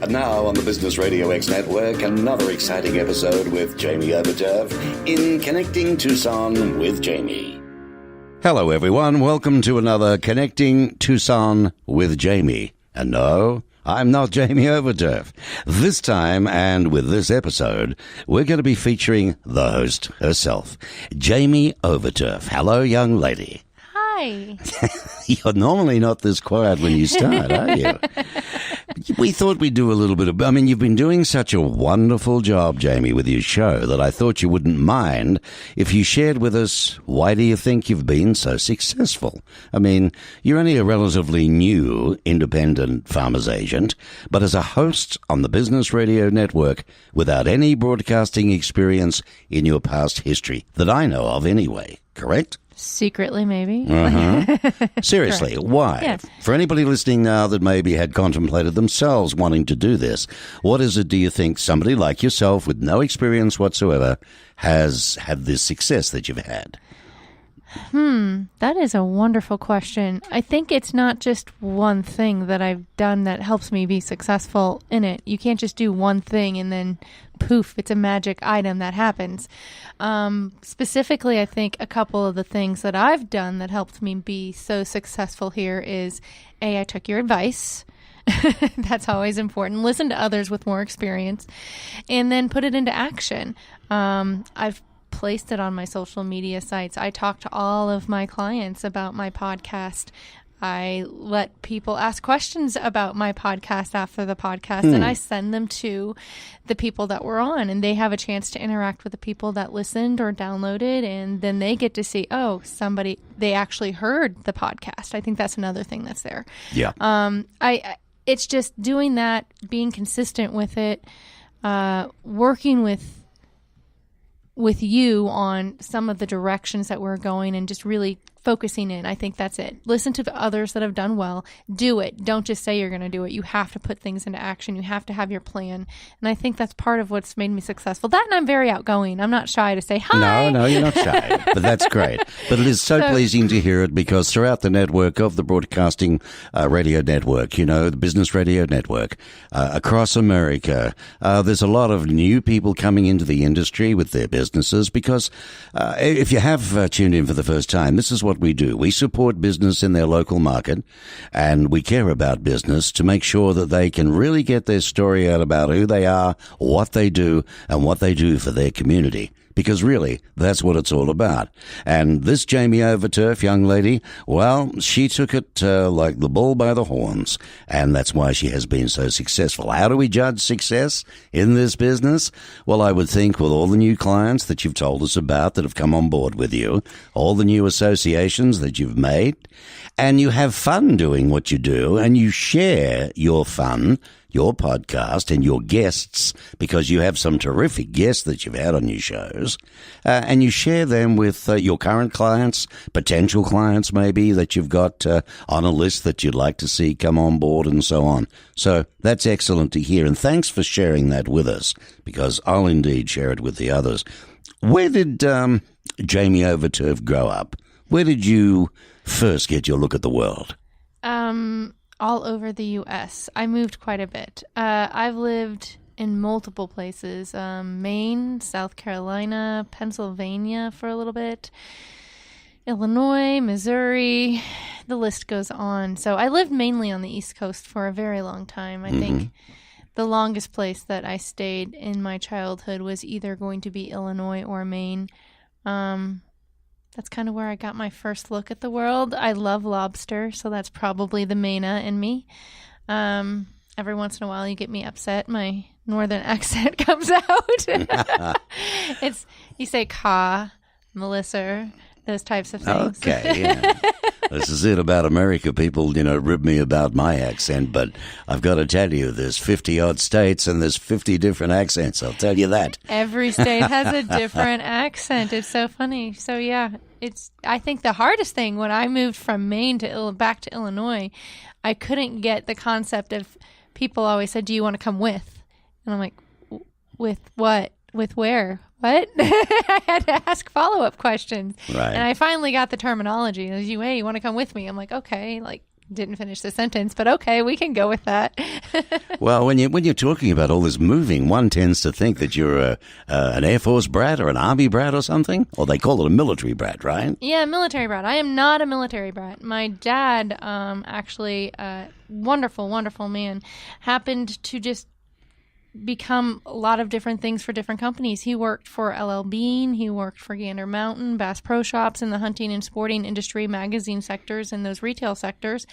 And now on the Business RadioX network, another exciting episode with Jaime Overturf in Connecting Tucson with Jaime. Hello everyone, welcome to another Connecting Tucson with Jaime. And no, I'm not Jaime Overturf. This time, and with this episode, we're going to be featuring the host herself, Jaime Overturf. Hello, young lady. Hi. You're normally not this quiet when you start, are you? We thought we'd do a little bit of... you've been doing such a wonderful job, Jaime, with your show that I thought you wouldn't mind if you shared with us why do you think you've been so successful? You're only a relatively new independent farmer's agent, but as a host on the Business Radio Network without any broadcasting experience in your past history, that I know of anyway, correct? Secretly, maybe. Seriously, why? Yes. For anybody listening now that maybe had contemplated themselves wanting to do this, what is it do you think somebody like yourself with no experience whatsoever has had this success that you've had? That is a wonderful question. I think it's not just one thing that I've done that helps me be successful in it. You can't just do one thing and then poof, it's a magic item that happens. Specifically, I think a couple of the things that I've done that helped me be so successful here is, A, I took your advice. That's always important. Listen to others with more experience and then put it into action. I've placed it on my social media sites. I talk to all of my clients about my podcast. I let people ask questions about my podcast after the podcast, and I send them to the people that were on, and they have a chance to interact with the people that listened or downloaded, and then they get to see, they actually heard the podcast. I think that's another thing that's there. Yeah. It's just doing that, being consistent with it, working with you on some of the directions that we're going and just really focusing in. I think that's it. Listen to the others that have done well. Do it. Don't just say you're going to do it. You have to put things into action. You have to have your plan. And I think that's part of what's made me successful. That, and I'm very outgoing. I'm not shy to say hi. No, you're not shy. But that's great. But it is so pleasing to hear it because throughout the network of the broadcasting radio network, the Business Radio Network, across America, there's a lot of new people coming into the industry with their businesses because if you have tuned in for the first time, this is what we do. We support business in their local market, and we care about business to make sure that they can really get their story out about who they are, what they do, and what they do for their community. Because really, that's what it's all about. And this Jaime Overturf young lady, well, she took it like the bull by the horns, and that's why she has been so successful. How do we judge success in this business? Well, I would think with all the new clients that you've told us about that have come on board with you, all the new associations that you've made, and you have fun doing what you do, and you share your fun, your podcast and your guests, because you have some terrific guests that you've had on your shows, and you share them with your current clients, potential clients maybe that you've got on a list that you'd like to see come on board and so on. So that's excellent to hear, and thanks for sharing that with us, because I'll indeed share it with the others. Where did Jaime Overturf grow up? Where did you first get your look at the world? All over the U.S. I moved quite a bit. I've lived in multiple places, Maine, South Carolina, Pennsylvania for a little bit, Illinois, Missouri, the list goes on. So I lived mainly on the East Coast for a very long time. I think the longest place that I stayed in my childhood was either going to be Illinois or Maine. That's kind of where I got my first look at the world. I love lobster, so that's probably the Maina in me. Every once in a while you get me upset. My northern accent comes out. You say "ka," Melissa, those types of things. Okay, yeah. This is it about America. People, rib me about my accent, but I've got to tell you, there's 50-odd states and there's 50 different accents. I'll tell you that. Every state has a different accent. It's so funny. So, yeah, I think the hardest thing when I moved from Maine back to Illinois, I couldn't get the concept of people always said, "Do you want to come with?" And I'm like, "With what? With where? What?" I had to ask follow-up questions. Right. And I finally got the terminology. Hey, you want to come with me? I'm like, okay, like didn't finish the sentence, but okay, we can go with that. Well, when you're talking about all this moving, one tends to think that you're an Air Force brat or an Army brat or something, or they call it a military brat, right? Yeah, military brat. I am not a military brat. My dad, actually, wonderful, wonderful man, happened to just become a lot of different things for different companies. He worked for LL Bean, he worked for Gander Mountain, Bass Pro Shops in the hunting and sporting industry, magazine sectors, and those retail sectors,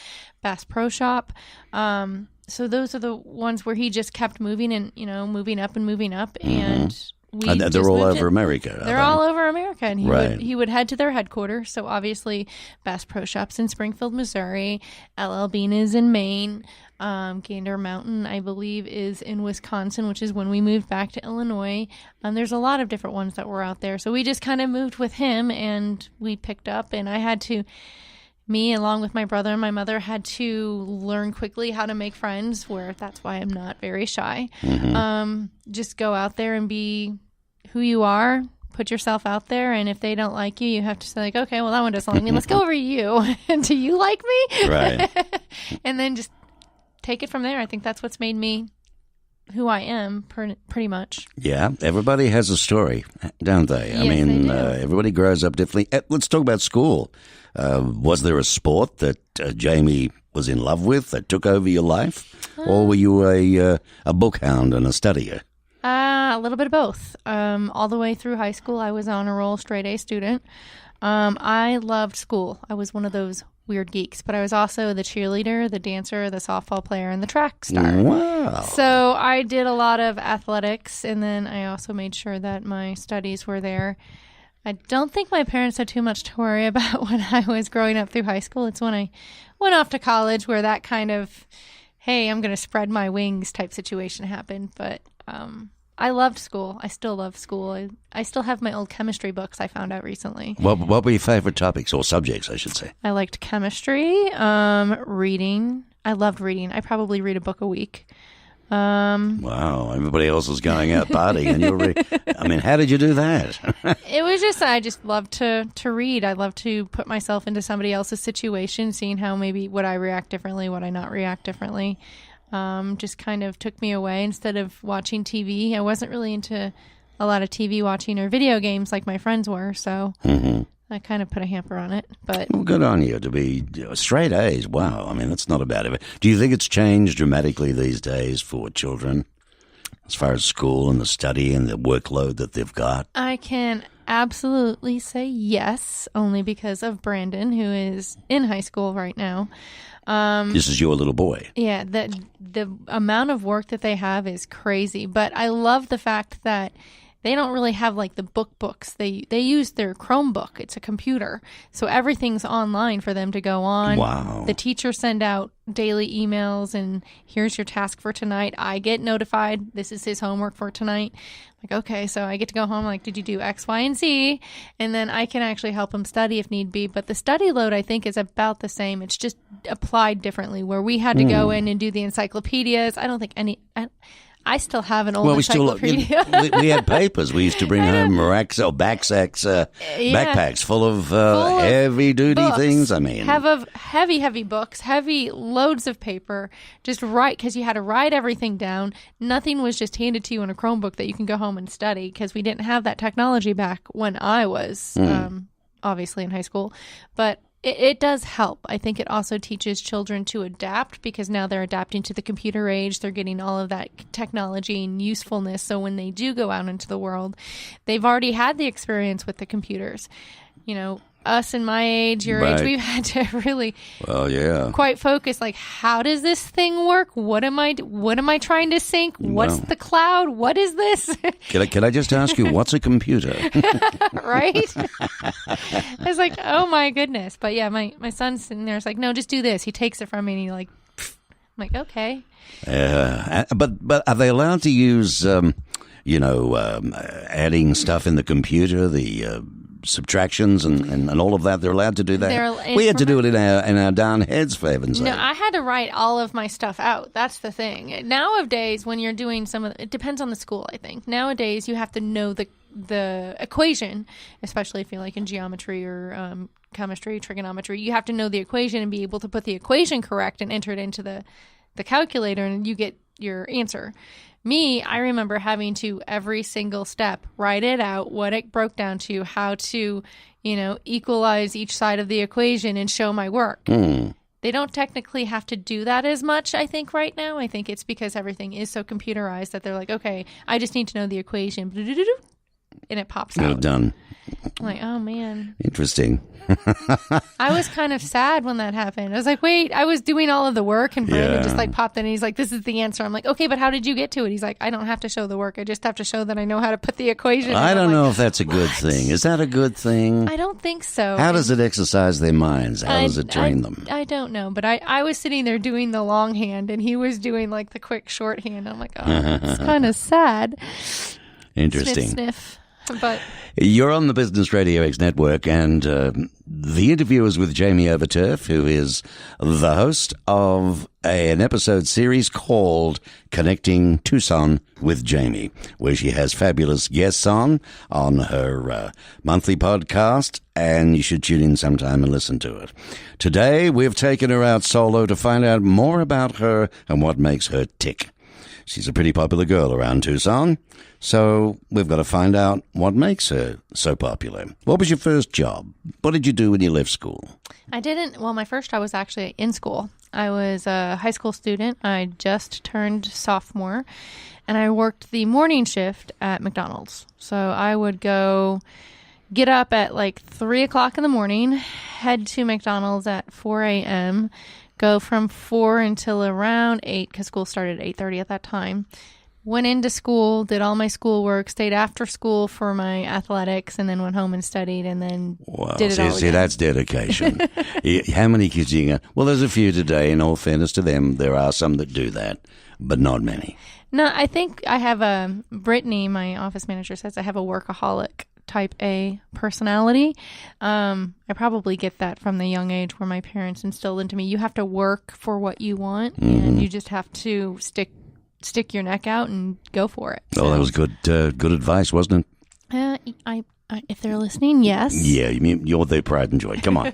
Bass Pro Shop. So those are the ones where he just kept moving and, moving up and moving up. And they're all over America. They're all over America. And Right. he would head to their headquarters. So obviously Bass Pro Shops in Springfield, Missouri. LL Bean is in Maine. Gander Mountain, I believe, is in Wisconsin, which is when we moved back to Illinois. There's a lot of different ones that were out there. So we just kind of moved with him, and we picked up. And me, along with my brother and my mother, had to learn quickly how to make friends, where that's why I'm not very shy. Just go out there and be who you are. Put yourself out there, and if they don't like you, you have to say, like, okay, well, that one doesn't like me. Let's go over to you. Do you like me? Right. And then just take it from there. I think that's what's made me who I am, pretty much. Yeah, everybody has a story, don't they? Yes, they do. Everybody grows up differently. Let's talk about school. Was there a sport that Jaime was in love with that took over your life? Or were you a book hound and a studier? A little bit of both. All the way through high school, I was on a roll, straight A student. I loved school. I was one of those weird geeks, but I was also the cheerleader, the dancer, the softball player, and the track star. Wow. So I did a lot of athletics, and then I also made sure that my studies were there. I don't think my parents had too much to worry about when I was growing up through high school. It's when I went off to college where that kind of, hey, I'm going to spread my wings type situation happened. But I loved school. I still love school. I still have my old chemistry books I found out recently. What were your favorite topics or subjects, I should say? I liked chemistry, reading. I loved reading. I probably read a book a week. Wow, everybody else was going out partying, and you how did you do that? It was just, I just loved to read. I love to put myself into somebody else's situation, seeing how maybe would I react differently, would I not react differently. Just kind of took me away. Instead of watching TV, I wasn't really into a lot of TV watching or video games like my friends were, so I kind of put a hamper on it. But well, good on you to be straight A's. Wow, that's not a bad of it. Do you think it's changed dramatically these days for children as far as school and the study and the workload that they've got? I can absolutely say yes, only because of Brandon, who is in high school right now. This is your little boy. Yeah, the amount of work that they have is crazy. But I love the fact that they don't really have like the books. They use their Chromebook. It's a computer. So everything's online for them to go on. Wow. The teachers send out daily emails and here's your task for tonight. I get notified. This is his homework for tonight. Like, okay, so I get to go home like, did you do X, Y, and Z? And then I can actually help him study if need be. But the study load, I think, is about the same. It's just applied differently, where we had to go in and do the encyclopedias. I don't think I still have an old encyclopedia. We had papers. We used to bring home racks or backpacks full of heavy-duty things. Heavy books, heavy loads of paper. Just write, because you had to write everything down. Nothing was just handed to you in a Chromebook that you can go home and study, because we didn't have that technology back when I was obviously in high school. But it does help. I think it also teaches children to adapt, because now they're adapting to the computer age. They're getting all of that technology and usefulness. So when they do go out into the world, they've already had the experience with the computers. Us in my age, your age, we've had to really quite focus. Like, how does this thing work? What am I trying to sync? What's the cloud? What is this? Can I just ask you, what's a computer? Right? I was like, oh my goodness. But yeah, my son's sitting there. It's like, no, just do this. He takes it from me and he like, pfft. I'm like, okay. But are they allowed to use, adding stuff in the computer, the subtractions and all of that? They're allowed to do that? We had to do it in our darn heads, for heaven's sake. No, I had to write all of my stuff out. That's the thing. Nowadays, when you're doing it depends on the school, I think. Nowadays, you have to know the equation, especially if you're like in geometry or chemistry, trigonometry. You have to know the equation and be able to put the equation correct and enter it into the calculator, and you get your answer. Me, I remember having to every single step write it out, what it broke down to, how to, equalize each side of the equation and show my work. They don't technically have to do that as much, I think, right now. I think it's because everything is so computerized that they're like, okay, I just need to know the equation. And it pops out. Done. I'm like, oh, man. Interesting. I was kind of sad when that happened. I was like, wait, I was doing all of the work, and Brandon just popped in and he's like, this is the answer. I'm like, okay, but how did you get to it? He's like, I don't have to show the work. I just have to show that I know how to put the equation in. I don't know if that's a good thing. Is that a good thing? I don't think so. How does it exercise their minds? How does it train them? I don't know, but I was sitting there doing the longhand and he was doing like the quick shorthand. I'm like, oh, it's kind of sad. Interesting. Sniff. But you're on the Business Radio X network, and the interview is with Jaime Overturf, who is the host of an episode series called Connecting Tucson with Jaime, where she has fabulous guests on her monthly podcast, and you should tune in sometime and listen to it. Today, we've taken her out solo to find out more about her and what makes her tick. She's a pretty popular girl around Tucson, so we've got to find out what makes her so popular. What was your first job? What did you do when you left school? My first job was actually in school. I was a high school student. I just turned sophomore, and I worked the morning shift at McDonald's. So I would get up at like 3 o'clock in the morning, head to McDonald's at 4 a.m., go from 4 until around 8, because school started at 8:30 at that time. Went into school, did all my schoolwork, stayed after school for my athletics, and then went home and studied, and then did it all again. See, that's dedication. How many kids do you got? Well, there's a few today. In all fairness to them, there are some that do that, but not many. No, I think I have Brittany, my office manager, says I have a workaholic type A personality. I probably get that from the young age where my parents instilled into me, you have to work for what you want, and you just have to stick your neck out and go for it. Oh, that was good advice, wasn't it? If they're listening, yes. Yeah, you're their pride and joy. Come on.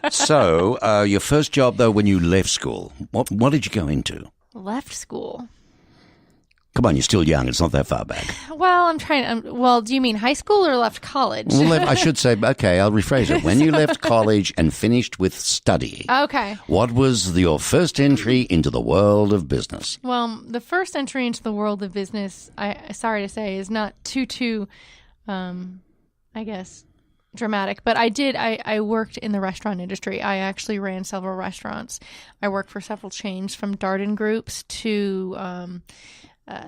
So, your first job, though, when you left school, what did you go into? Left school. Come on, you're still young. It's not that far back. Well, I'm trying. Do you mean high school or left college? Well, I should say, okay, I'll rephrase it. When you left college and finished with study, okay, what was your first entry into the world of business? Well, the first entry into the world of business, sorry to say, is not too, I guess, dramatic. But I worked in the restaurant industry. I actually ran several restaurants. I worked for several chains, from Darden Groups to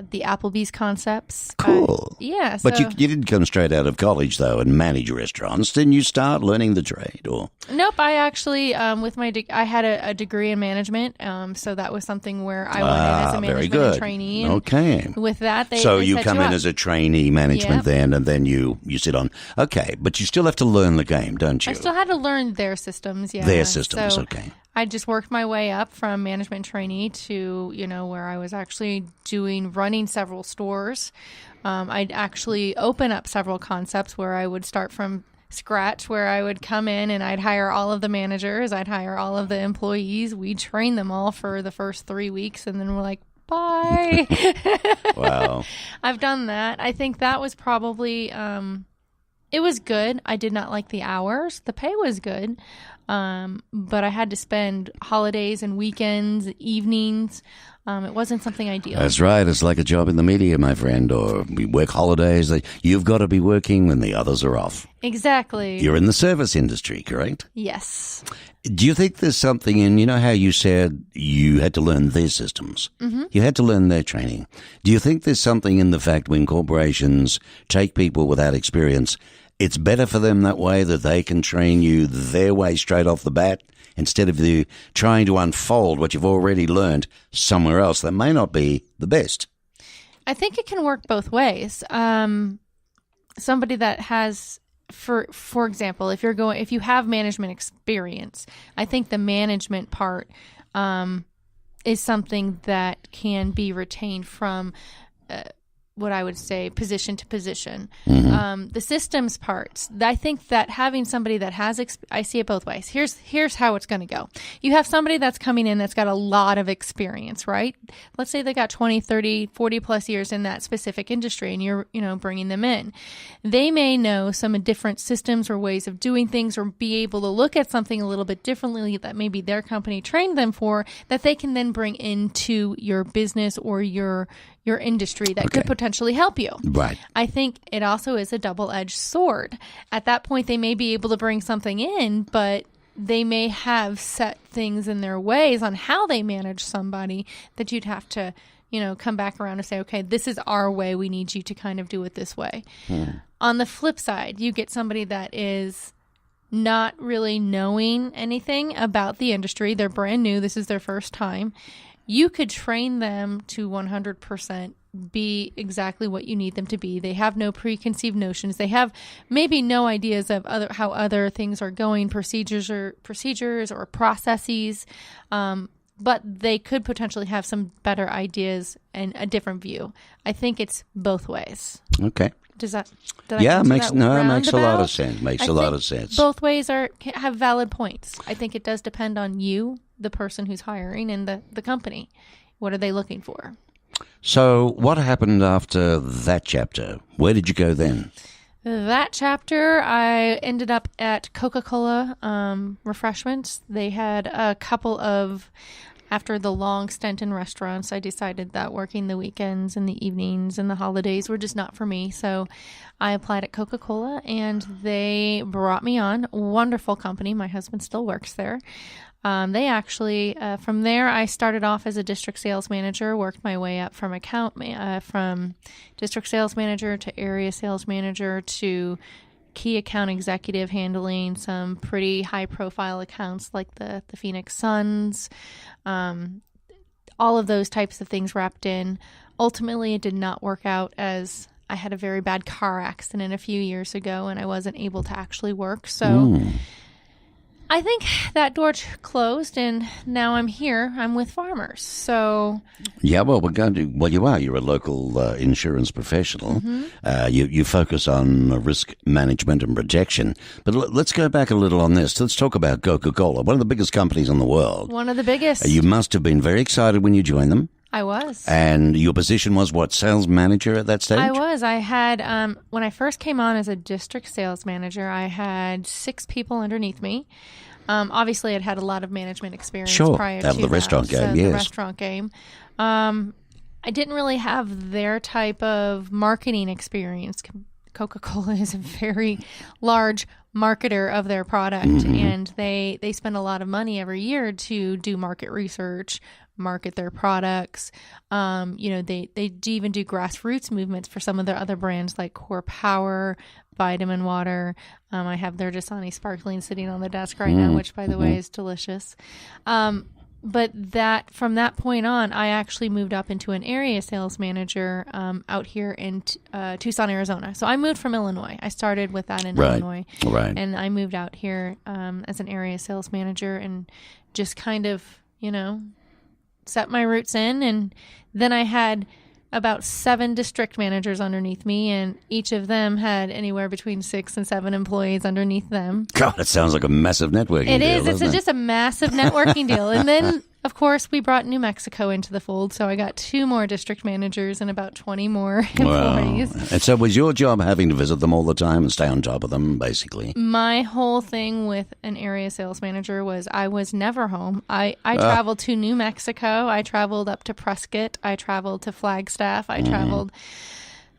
the Applebee's Concepts. Cool. Yeah. But you didn't come straight out of college, though, and manage restaurants. Didn't you start learning the trade? Or Nope. I actually, with my I had a degree in management, so that was something where I went in as a management trainee. Okay. With that, they you set come you in up as a trainee management then, and then you sit on. Okay, but you still have to learn the game, don't you? I still had to learn their systems, yeah. Their systems, so okay. I just worked my way up from management trainee to, where I was actually running several stores. I'd actually open up several concepts where I would start from scratch, where I would come in and I'd hire all of the managers, I'd hire all of the employees. We'd train them all for the first 3 weeks, and then we're like, bye. Wow. I've done that. I think that was probably, it was good. I did not like the hours. The pay was good. But I had to spend holidays and weekends, evenings. It wasn't something ideal. That's right. It's like a job in the media, my friend, or we work holidays. You've got to be working when the others are off. Exactly. You're in the service industry, correct? Yes. Do you think there's something in, how you said you had to learn their systems? Mm-hmm. You had to learn their training. Do you think there's something in the fact when corporations take people without experience, it's better for them that way, that they can train you their way straight off the bat, instead of you trying to unfold what you've already learned somewhere else that may not be the best? I think it can work both ways. Somebody that has, for example, if you have management experience, I think the management part is something that can be retained from what I would say position to position. The systems parts, I think that having somebody that has, I see it both ways. Here's how it's going to go. You have somebody that's coming in that's got a lot of experience, right? Let's say they got 20, 30, 40 plus years in that specific industry, and you're, bringing them in. They may know some different systems or ways of doing things, or be able to look at something a little bit differently that maybe their company trained them for, that they can then bring into your business or your industry that could potentially help you. Right. I think it also is a double-edged sword. At that point, they may be able to bring something in, but they may have set things in their ways on how they manage somebody that you'd have to, come back around and say, okay, this is our way. We need you to kind of do it this way. On the flip side, you get somebody that is not really knowing anything about the industry. They're brand new. This is their first time. You could train them to 100% be exactly what you need them to be. They have no preconceived notions. They have maybe no ideas of how other things are going, procedures or processes, but they could potentially have some better ideas and a different view. I think it's both ways. Okay. Did it makes a lot of sense. Makes a lot of sense. Both ways have valid points. I think it does depend on you, the person who's hiring, and the company. What are they looking for? So what happened after that chapter? Where did you go then? That chapter, I ended up at Coca-Cola Refreshments. They had a couple of... After the long stint in restaurants, I decided that working the weekends and the evenings and the holidays were just not for me. So I applied at Coca-Cola, and they brought me on. Wonderful company. My husband still works there. They actually, from there, I started off as a district sales manager, worked my way up from from district sales manager to area sales manager to key account executive, handling some pretty high-profile accounts like the Phoenix Suns, all of those types of things wrapped in. Ultimately, it did not work out, as I had a very bad car accident a few years ago, and I wasn't able to actually work. So I think that door closed, and now I'm here. I'm with farmers. So yeah, well, you are. You're a local insurance professional. You focus on risk management and protection. But let's go back a little on this. Let's talk about Coca-Cola, one of the biggest companies in the world. One of the biggest. You must have been very excited when you joined them. I was. And your position was what, sales manager at that stage? I was. I had, when I first came on as a district sales manager, I had 6 people underneath me. Obviously, I'd had a lot of management experience prior to the restaurant game, yes. The restaurant game. I didn't really have their type of marketing experience. Coca-Cola is a very large marketer of their product, and they spend a lot of money every year to do market research, market their products. They even do grassroots movements for some of their other brands like Core Power, Vitamin Water. I have their Dasani Sparkling sitting on the desk right now, which, by the way, is delicious. But from that point on, I actually moved up into an area sales manager out here in Tucson, Arizona. So I moved from Illinois. I started with that in Illinois. Right. And I moved out here as an area sales manager and just kind of, set my roots in. And then I had about 7 district managers underneath me, and each of them had anywhere between 6 and 7 employees underneath them. God, it sounds like a massive networking deal. It is. It's just a massive networking deal. And then, of course, we brought New Mexico into the fold, so I got 2 more district managers and about 20 more employees. Wow. And so was your job having to visit them all the time and stay on top of them, basically? My whole thing with an area sales manager was I was never home. I traveled to New Mexico. I traveled up to Prescott. I traveled to Flagstaff. I traveled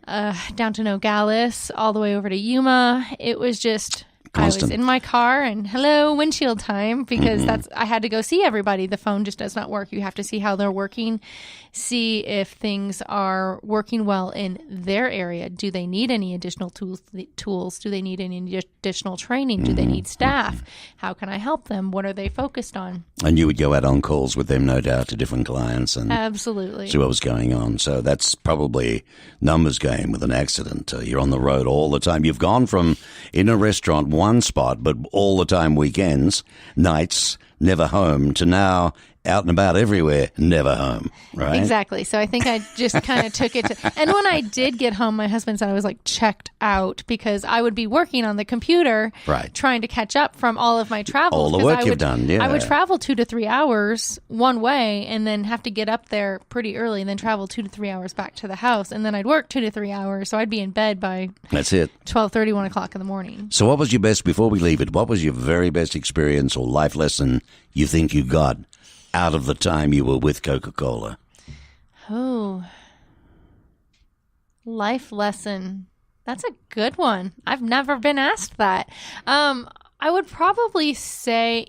down to Nogales, all the way over to Yuma. It was just... Constant. I was in my car and hello, windshield time, because I had to go see everybody. The phone just does not work. You have to see how they're working, see if things are working well in their area. Do they need any additional tools? Do they need any additional training? Do they need staff? How can I help them? What are they focused on? And you would go out on calls with them, no doubt, to different clients and absolutely see what was going on. So that's probably numbers game with an accident. You're on the road all the time. You've gone from in a restaurant, one spot, but all the time weekends, nights, never home, to now out and about everywhere, never home, right? Exactly. So I think I just kind of took it to, and when I did get home, my husband said I was like checked out because I would be working on the computer, Right. trying to catch up from all of my travels. All the work you've done, yeah. I would travel 2 to 3 hours one way and then have to get up there pretty early and then travel 2 to 3 hours back to the house. And then I'd work 2 to 3 hours. So I'd be in bed by That's it. 12:30, 1 o'clock in the morning. So what was your best, before we leave it, what was your very best experience or life lesson you think you got out of the time you were with Coca-Cola? Oh, life lesson. That's a good one. I've never been asked that. I would probably say,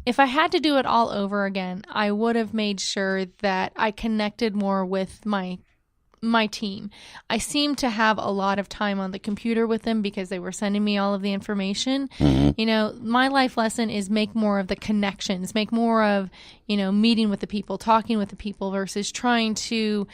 if I had to do it all over again, I would have made sure that I connected more with my team. I seemed to have a lot of time on the computer with them because they were sending me all of the information. Mm-hmm. My life lesson is make more of the connections, make more of, meeting with the people, talking with the people versus trying to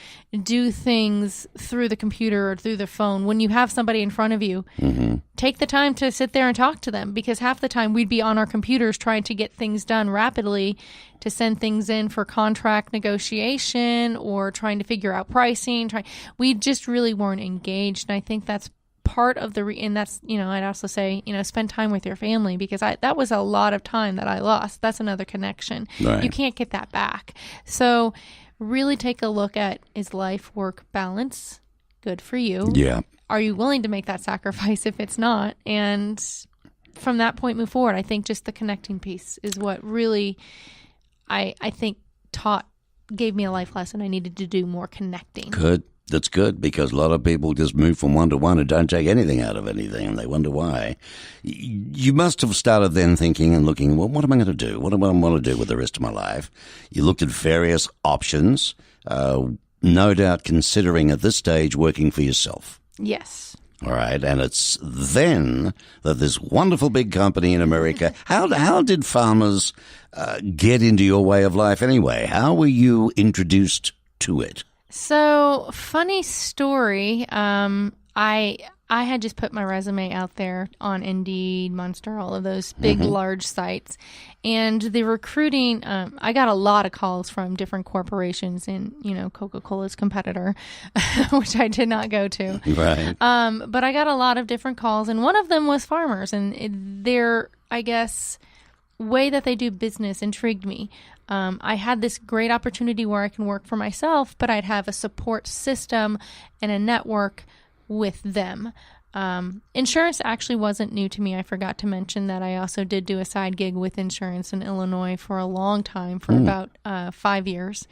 do things through the computer or through the phone. When you have somebody in front of you, mm-hmm. take the time to sit there and talk to them, because half the time we'd be on our computers trying to get things done rapidly to send things in for contract negotiation or trying to figure out pricing. We just really weren't engaged. And I think that's part of and that's, I'd also say, spend time with your family, because that was a lot of time that I lost. That's another connection. Right. You can't get that back. So really take a look at, is life-work balance good for you? Yeah. Are you willing to make that sacrifice if it's not? And from that point, move forward. I think just the connecting piece is what really I think gave me a life lesson. I needed to do more connecting. Good. That's good, because a lot of people just move from one to one and don't take anything out of anything, and they wonder why. You must have started then thinking and looking, well, what am I going to do? What do I want to do with the rest of my life? You looked at various options, no doubt considering at this stage working for yourself. Yes. All right, and it's then that this wonderful big company in America, how did farmers get into your way of life anyway? How were you introduced to it? So, funny story. I had just put my resume out there on Indeed, Monster, all of those big, mm-hmm. large sites. And the recruiting, I got a lot of calls from different corporations and, Coca-Cola's competitor, which I did not go to. Right. But I got a lot of different calls, and one of them was farmers. And their, I guess, way that they do business intrigued me. I had this great opportunity where I can work for myself, but I'd have a support system and a network with them. Insurance actually wasn't new to me. I forgot to mention that I also did do a side gig with insurance in Illinois for a long time, for about 5 years.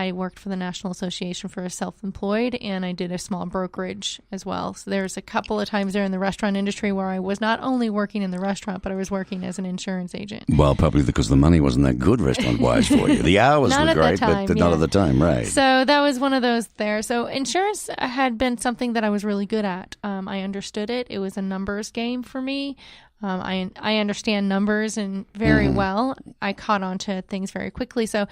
I worked for the National Association for Self-Employed, and I did a small brokerage as well. So there's a couple of times there in the restaurant industry where I was not only working in the restaurant, but I was working as an insurance agent. Well, probably because the money wasn't that good restaurant-wise for you. The hours were great, but not at the time, right? So that was one of those there. So insurance had been something that I was really good at. I understood it. It was a numbers game for me. I understand numbers and very well. I caught on to things very quickly. So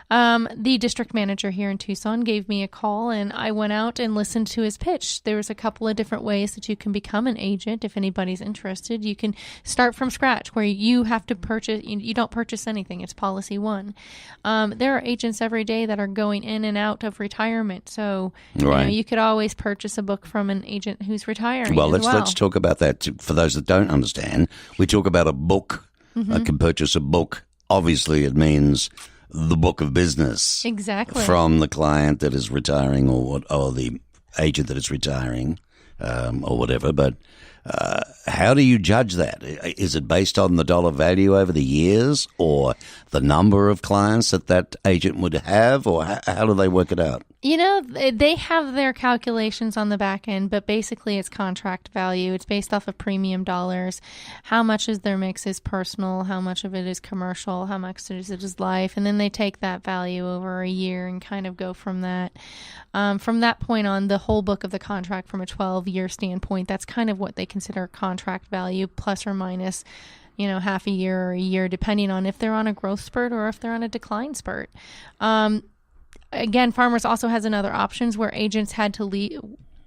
the district manager here in Tucson gave me a call, and I went out and listened to his pitch. There was a couple of different ways that you can become an agent if anybody's interested. You can start from scratch, where you have to purchase. You don't purchase anything. It's policy one. There are agents every day that are going in and out of retirement. So you could always purchase a book from an agent who's retiring. Well, let's talk about that for those that don't understand. We talk about a book. I can purchase a book. Obviously, it means the book of business. Exactly. From the client that is retiring or the agent that is retiring or whatever. But how do you judge that? Is it based on the dollar value over the years, or the number of clients that agent would have, or how do they work it out? They have their calculations on the back end, but basically it's contract value. It's based off of premium dollars. How much is their mix is personal? How much of it is commercial? How much is it is life? And then they take that value over a year and kind of go from that. From that point on, the whole book of the contract from a 12-year standpoint, that's kind of what they consider contract value, plus or minus, half a year or a year, depending on if they're on a growth spurt or if they're on a decline spurt. Again, Farmers also has another options where agents had to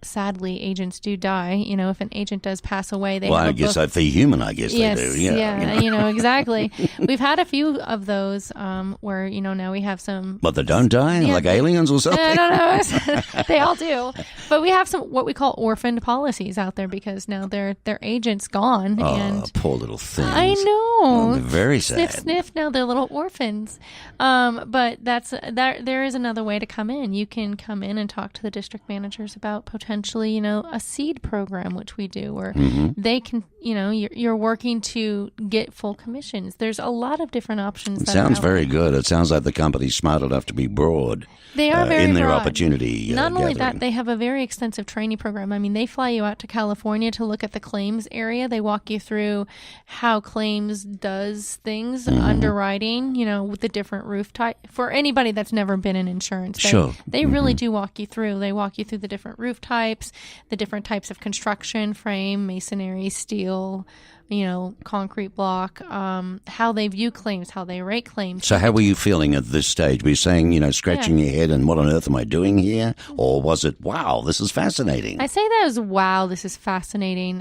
sadly, agents do die. You know, if an agent does pass away, they well, have I a guess book. if they're human, I guess Yes, they do. Yeah, yeah, you know, exactly. We've had a few of those where, you know, now we have some. But they don't die, Yeah, like aliens or something. I don't know. They all do. But we have some what we call orphaned policies out there because now their agent's gone. Oh, and poor little things. I know. Oh, they're very sad. Sniff, sniff. Now they're little orphans. But there is another way to come in. You can come in and talk to the district managers about potentially, you know, a seed program, which we do, where they can, you know, you're working to get full commissions. There's a lot of different options. It sounds very good. It sounds like the company's smart enough to be broad. They are very in their broad. opportunity. Not only gathering. that, they have a very extensive training program. I mean, they fly you out to California to look at the claims area. They walk you through how claims does things, underwriting, you know, with the different roof type. For anybody that's never been in insurance, they really do walk you through. They walk you through the different roof types, the different types of construction, frame, masonry, steel, you know, concrete block, how they view claims, how they rate claims. So how were you feeling at this stage? Were you saying, you know, scratching your head and what on earth am I doing here? Or was it, wow, this is fascinating? I say that as, wow, this is fascinating.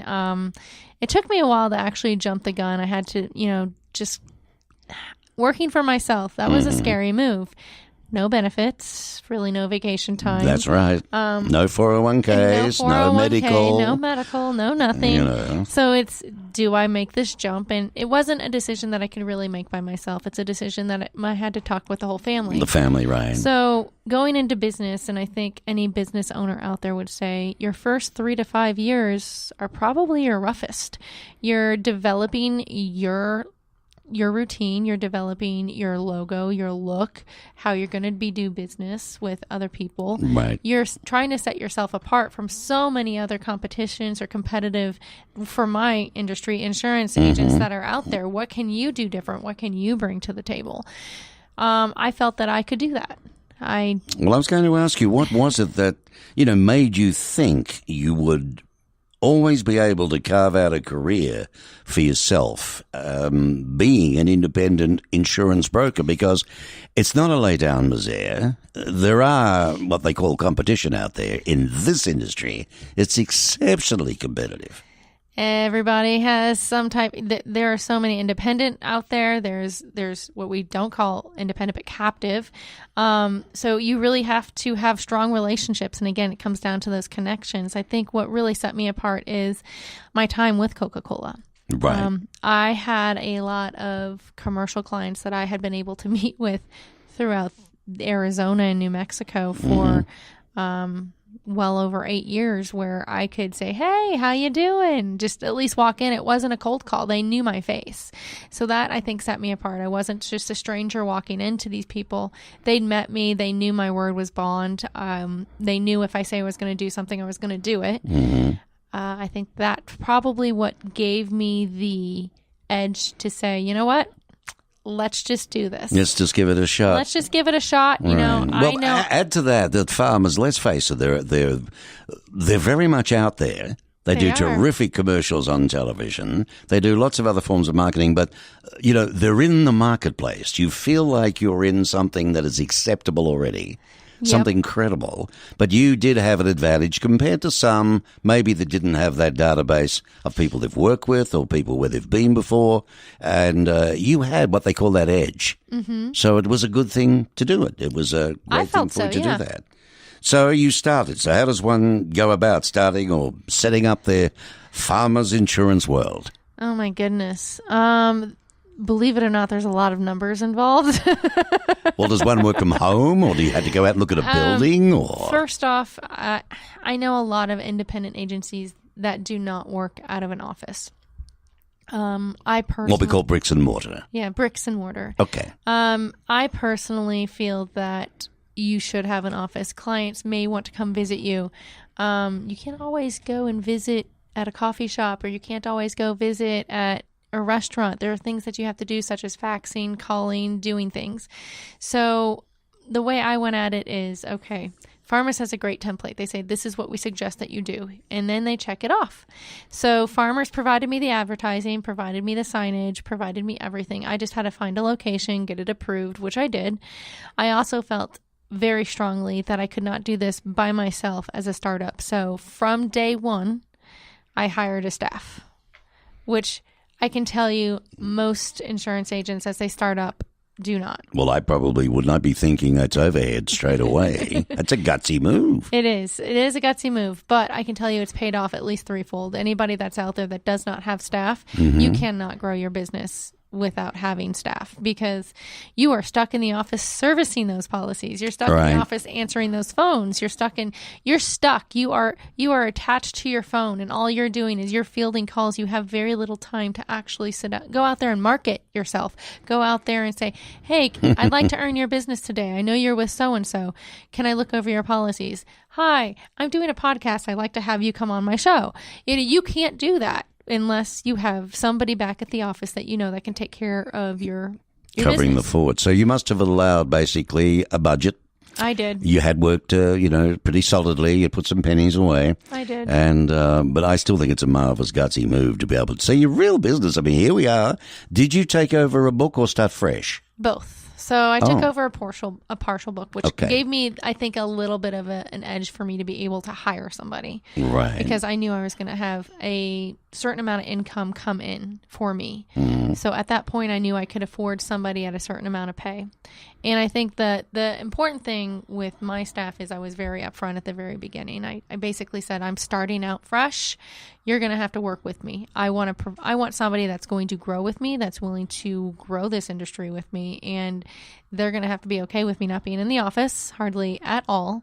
It took me a while to actually jump the gun. I had to, you know, just working for myself. That was a scary move. No benefits, really no vacation time. That's right. No 401ks, no medical. No medical, no nothing. You know. So it's, do I make this jump? And it wasn't a decision that I could really make by myself. It's a decision that I had to talk with the whole family. The family, right. So going into business, and I think any business owner out there would say, your first 3 to 5 years are probably your roughest. You're developing your routine, you're developing your logo, your look, how you're going to do business with other people. Right. You're trying to set yourself apart from so many other competitions or competitive, for my industry, insurance agents that are out there. What can you do different? What can you bring to the table? I felt that I could do that. Well, I was going to ask you, what was it that, you know, made you think you would always be able to carve out a career for yourself, being an independent insurance broker? Because it's not a lay down misère. There are what they call competition out there in this industry. It's exceptionally competitive. Everybody has some type. There are so many independent out there. There's what we don't call independent, but captive. So you really have to have strong relationships. And again, it comes down to those connections. I think what really set me apart is my time with Coca-Cola. Right. I had a lot of commercial clients that I had been able to meet with throughout Arizona and New Mexico for well over 8 years, where I could say, hey, how you doing? Just at least walk in. It wasn't a cold call. They knew my face. So that, I think, set me apart. I wasn't just a stranger walking into these people. They'd met me. They knew my word was bond. They knew if I say I was going to do something, I was going to do it. I think that's probably what gave me the edge to say, you know what? Let's just do this. Let's just give it a shot. Let's just give it a shot. You know, well, I know. Add to that farmers, let's face it, they're very much out there. They do terrific commercials on television. They do lots of other forms of marketing, but, you know, they're in the marketplace. You feel like you're in something that is acceptable already. Something credible. But you did have an advantage compared to some maybe that didn't have that database of people they've worked with or people where they've been before. And you had what they call that edge. So it was a good thing to do it. It was a great thing for you to do that. So you started. So how does one go about starting or setting up their farmers insurance world? Oh, my goodness. Believe it or not, there's a lot of numbers involved. Well, does one work from home, or do you have to go out and look at a building? Or First off, I know a lot of independent agencies that do not work out of an office. I personally, what we call bricks and mortar. Yeah, bricks and mortar. Okay. I personally feel that you should have an office. Clients may want to come visit you. You can't always go and visit at a coffee shop, or you can't always go visit at a restaurant. There are things that you have to do, such as faxing, calling, doing things. So the way I went at it is, okay, Farmers has a great template. They say, this is what we suggest that you do. And then they check it off. So Farmers provided me the advertising, provided me the signage, provided me everything. I just had to find a location, get it approved, which I did. I also felt very strongly that I could not do this by myself as a startup. So from day one, I hired a staff, which I can tell you most insurance agents as they start up do not. Well, I probably would not be thinking that's overhead straight away. That's a gutsy move. It is. It is a gutsy move, but I can tell you it's paid off at least threefold. Anybody that's out there that does not have staff, you cannot grow your business without having staff, because you are stuck in the office servicing those policies. You're stuck in the office answering those phones. You're stuck. You are attached to your phone, and all you're doing is you're fielding calls. You have very little time to actually sit down, go out there and market yourself. Go out there and say, hey, I'd like to earn your business today. I know you're with so-and-so. Can I look over your policies? Hi, I'm doing a podcast. I'd like to have you come on my show. You can't do that unless you have somebody back at the office that that can take care of your covering business. the fort. So you must have allowed basically a budget. I did. You had worked, pretty solidly. You put some pennies away. I did. And but I still think it's a marvelous gutsy move to be able to say your real business. I mean, here we are. Did you take over a book or start fresh? Both. So I took over a partial book, which gave me, I think, a little bit of an edge for me to be able to hire somebody. Right. Because I knew I was going to have a certain amount of income come in for me. So at that point, I knew I could afford somebody at a certain amount of pay. And I think that the important thing with my staff is I was very upfront at the very beginning. I basically said, I'm starting out fresh. You're going to have to work with me. I want somebody that's going to grow with me, that's willing to grow this industry with me, and they're going to have to be okay with me not being in the office hardly at all.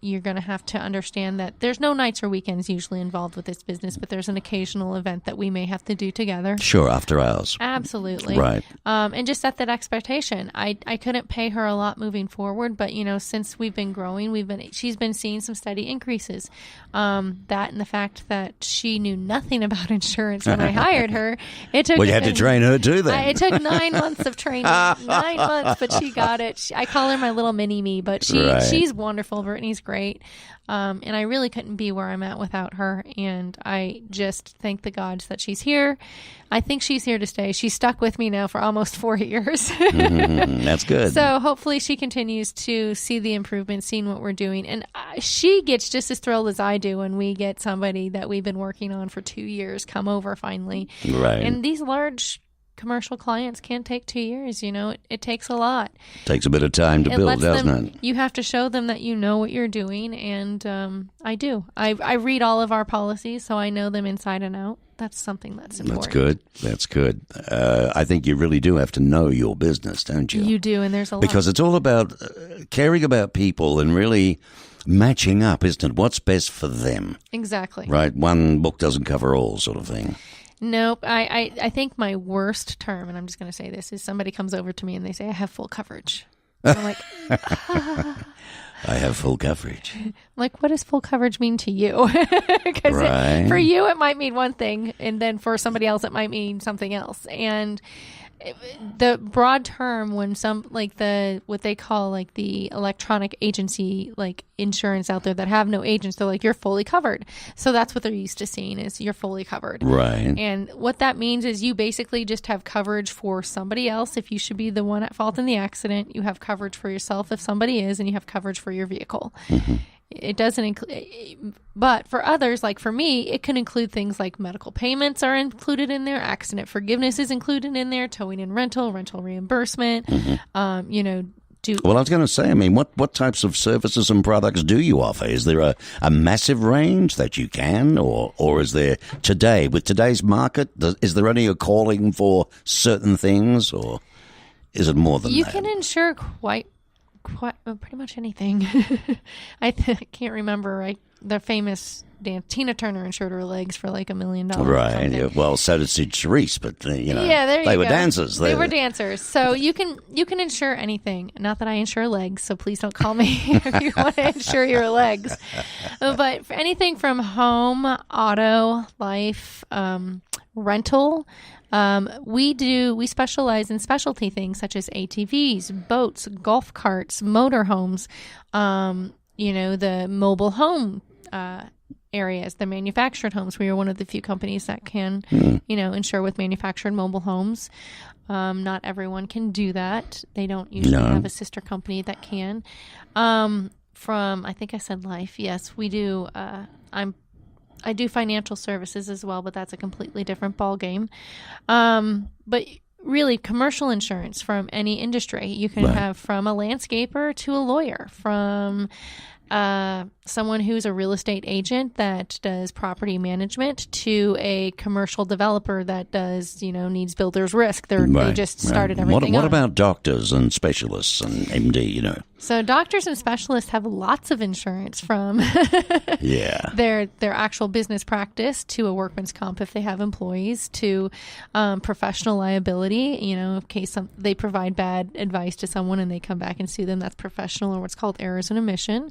You're going to have to understand that there's no nights or weekends usually involved with this business, but there's an occasional event that we may have to do together. Sure, after hours. Absolutely. Right. And just set that expectation. I couldn't pay her a lot moving forward, but since we've been growing, she's been seeing some steady increases. That and the fact that she knew nothing about insurance when I hired her. It took. Well, you had to train her too, then. It took 9 months of training. 9 months, but she got it. I call her my little mini me, but she's wonderful. Brittany's great. And I really couldn't be where I'm at without her. And I just thank the gods that she's here. I think she's here to stay. She's stuck with me now for almost 4 years. That's good. So hopefully she continues to see the improvement, seeing what we're doing. And she gets just as thrilled as I do when we get somebody that we've been working on for 2 years come over finally. Right. And these large commercial clients can't take 2 years. It takes a lot. Takes a bit of time to build, doesn't it? You have to show them that you know what you're doing, and I do. I read all of our policies, so I know them inside and out. That's something that's important. That's good. I think you really do have to know your business, don't you? You do, and there's a lot. Because it's all about caring about people and really matching up, isn't it? What's best for them? Exactly. Right? One book doesn't cover all, sort of thing. Nope. I think my worst term, and I'm just going to say this, is somebody comes over to me and they say, I have full coverage. And I'm like, I have full coverage. Like, what does full coverage mean to you? Because for you, it might mean one thing, and then for somebody else, it might mean something else. And the broad term, when what they call like the electronic agency, like insurance out there that have no agents, they're like, you're fully covered. So that's what they're used to seeing, is you're fully covered. Right. And what that means is you basically just have coverage for somebody else if you should be the one at fault in the accident. You have coverage for yourself if somebody is, and you have coverage for your vehicle. It doesn't include, but for others, like for me, it can include things like medical payments are included in there, accident forgiveness is included in there, towing and rental reimbursement. Well, I was going to say, I mean, what types of services and products do you offer? Is there a massive range that you can, or is there today, with today's market, is there only a calling for certain things, or is it more than that? You can insure quite pretty much anything. I can't remember. The famous dance, Tina Turner insured her legs for like $1 million. Right. Yeah. Well, so did Sid Charisse, but they were dancers. They were dancers. So you can insure anything. Not that I insure legs, so please don't call me if you want to insure your legs. But for anything from home, auto, life, rental. We specialize in specialty things such as ATVs, boats, golf carts, motorhomes, the mobile home areas, the manufactured homes. We are one of the few companies that can, insure with manufactured mobile homes. Not everyone can do that. They don't usually have a sister company that can. I think I said life. Yes, we do. I do financial services as well, but that's a completely different ballgame. But really, commercial insurance from any industry. You can have from a landscaper to a lawyer, from someone who's a real estate agent that does property management to a commercial developer that does, needs builder's risk. They just started everything. What about doctors and specialists and MD, So doctors and specialists have lots of insurance from their actual business practice to a workman's comp if they have employees to professional liability. In case they provide bad advice to someone and they come back and sue them, that's professional, or what's called errors and omission.